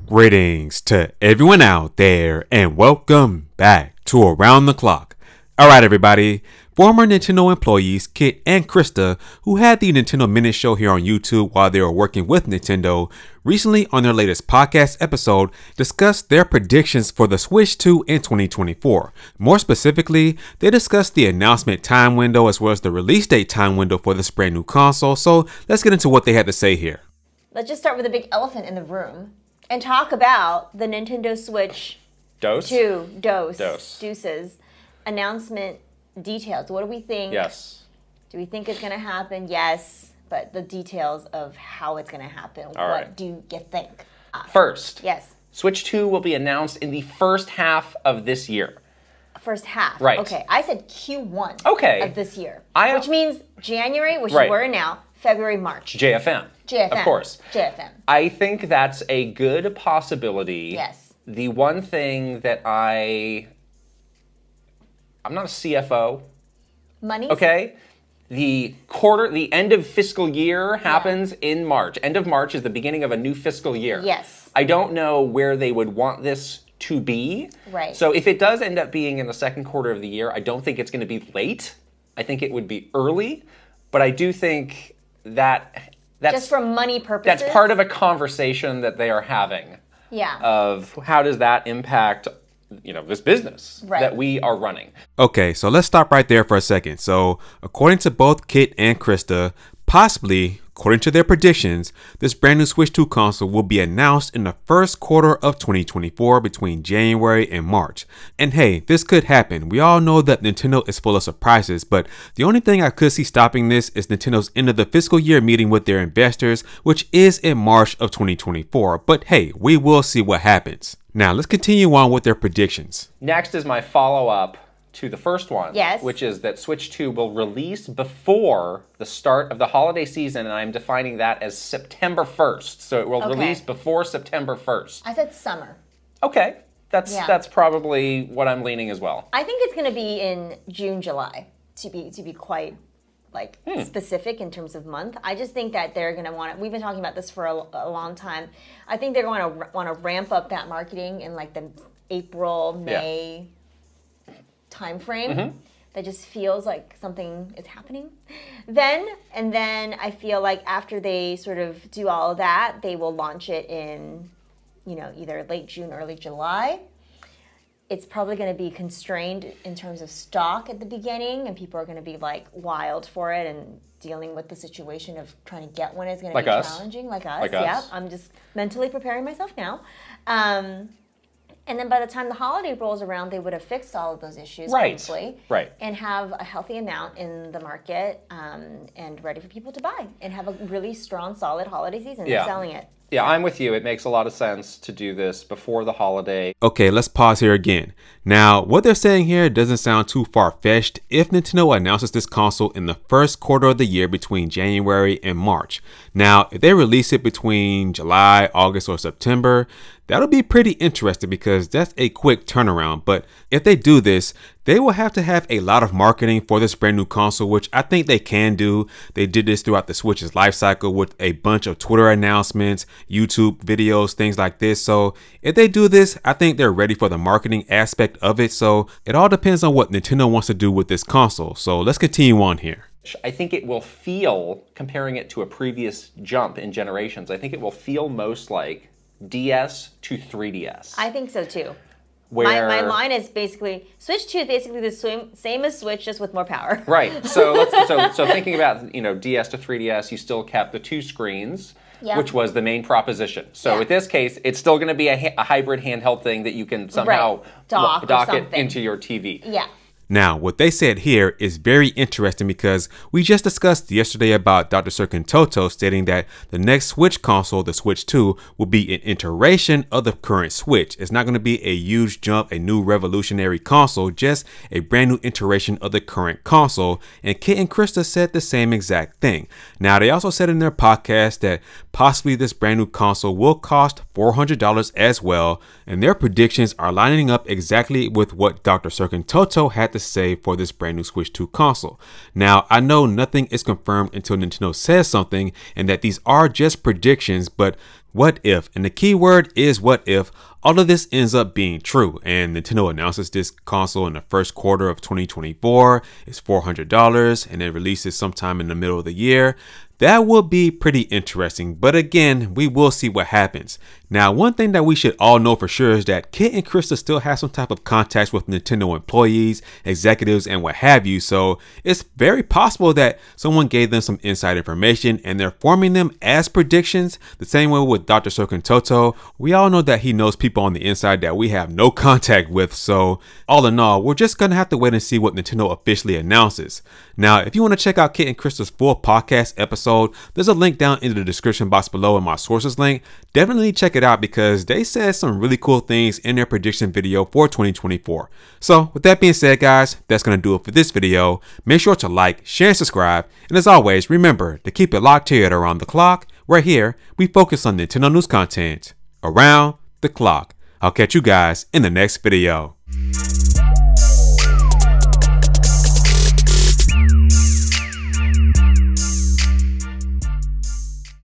Greetings to everyone out there and welcome back to Around the Clock. Alright everybody, former Nintendo employees Kit and Krista, who had the Nintendo Minute Show here on YouTube while they were working with Nintendo, recently on their latest podcast episode discussed their predictions for the Switch 2 in 2024. More specifically, they discussed the announcement time window as well as the release date time window for this brand new console, so let's get into what they had to say here. Let's just start with the big elephant in the room and talk about the Nintendo Switch 2 Deuces announcement details. What do we think? Yes. Do we think it's going to happen? Yes. But the details of how it's going to happen. What do you think? First, yes. Switch 2 will be announced in the first half of this year. First half. Right. Okay. I said Q1 of this year. Which means January, which we're in now, February, March. JFM. JFM. Of course. JFM. I think that's a good possibility. Yes. The one thing that I'm not a CFO. Money? Okay. The end of fiscal year happens in March. End of March is the beginning of a new fiscal year. Yes. I don't know where they would want this to be. Right. So if it does end up being in the second quarter of the year, I don't think it's going to be late. I think it would be early. But I do think that's just for money purposes. That's part of a conversation that they are having. Yeah. Of how does that impact, this business that we are running. Okay, so let's stop right there for a second. So according to both Kit and Krista, possibly, according to their predictions, this brand new Switch 2 console will be announced in the first quarter of 2024 between January and March. And hey, this could happen. We all know that Nintendo is full of surprises, but the only thing I could see stopping this is Nintendo's end of the fiscal year meeting with their investors, which is in March of 2024. But hey, we will see what happens. Now let's continue on with their predictions. Next is my follow-up to the first one, yes, which is that Switch 2 will release before the start of the holiday season, and I'm defining that as September 1st. So it will release before September 1st. I said summer. Okay, that's probably what I'm leaning as well. I think it's going to be in June, July, to be quite specific in terms of month. I just think that they're going to want to, we've been talking about this for a long time. I think they're going to want to ramp up that marketing in like the April, May time frame that just feels like something is happening then. And then I feel like after they sort of do all of that, they will launch it in, either late June, early July. It's probably going to be constrained in terms of stock at the beginning, and people are going to be like wild for it, and dealing with the situation of trying to get one is going to be challenging. Like us. Yeah, I'm just mentally preparing myself now. And then by the time the holiday rolls around, they would have fixed all of those issues, hopefully, and have a healthy amount in the market and ready for people to buy, and have a really strong, solid holiday season. They're selling it. Yeah, I'm with you. It makes a lot of sense to do this before the holiday. Okay, let's pause here again. Now, what they're saying here doesn't sound too far-fetched if Nintendo announces this console in the first quarter of the year between January and March. Now, if they release it between July, August, or September, that'll be pretty interesting because that's a quick turnaround. But if they do this, they will have to have a lot of marketing for this brand new console, which I think they can do. They did this throughout the Switch's life cycle with a bunch of Twitter announcements, YouTube videos, things like this. So if they do this, I think they're ready for the marketing aspect of it. So it all depends on what Nintendo wants to do with this console. So let's continue on here. I think it will feel, comparing it to a previous jump in generations, I think it will feel most like DS to 3DS. I think so too. My line is basically, Switch 2 is basically the same as Switch, just with more power. Right. So thinking about DS to 3DS, you still kept the two screens, which was the main proposition. So in this case, it's still going to be a hybrid handheld thing that you can somehow dock it into your TV. Yeah. Now, what they said here is very interesting because we just discussed yesterday about Dr. Toto stating that the next Switch console, the Switch 2, will be an iteration of the current Switch. It's not going to be a huge jump, a new revolutionary console, just a brand new iteration of the current console. And Kit and Krista said the same exact thing. Now, they also said in their podcast that possibly this brand new console will cost $400 as well. And their predictions are lining up exactly with what Dr. Toto had to say for this brand new Switch 2 console. Now, I know nothing is confirmed until Nintendo says something and that these are just predictions, but what if, and the key word is what if, all of this ends up being true and Nintendo announces this console in the first quarter of 2024. It's $400 and it releases sometime in the middle of the year. That will be pretty interesting, but again, we will see what happens. Now, one thing that we should all know for sure is that Kit and Krista still have some type of contacts with Nintendo employees, executives, and what have you, so it's very possible that someone gave them some inside information and they're forming them as predictions. The same way with Dr. Soken Toto, we all know that he knows people on the inside that we have no contact with, so all in all, we're just gonna have to wait and see what Nintendo officially announces. Now, if you want to check out Kit and Krista's full podcast episode, there's a link down in the description box below in my sources link. Definitely check it out because they said some really cool things in their prediction video for 2024. So with that being said, guys, that's going to do it for this video. Make sure to like, share, and subscribe. And as always, remember to keep it locked here at Around the Clock. Right here, we focus on Nintendo news content around the clock. I'll catch you guys in the next video.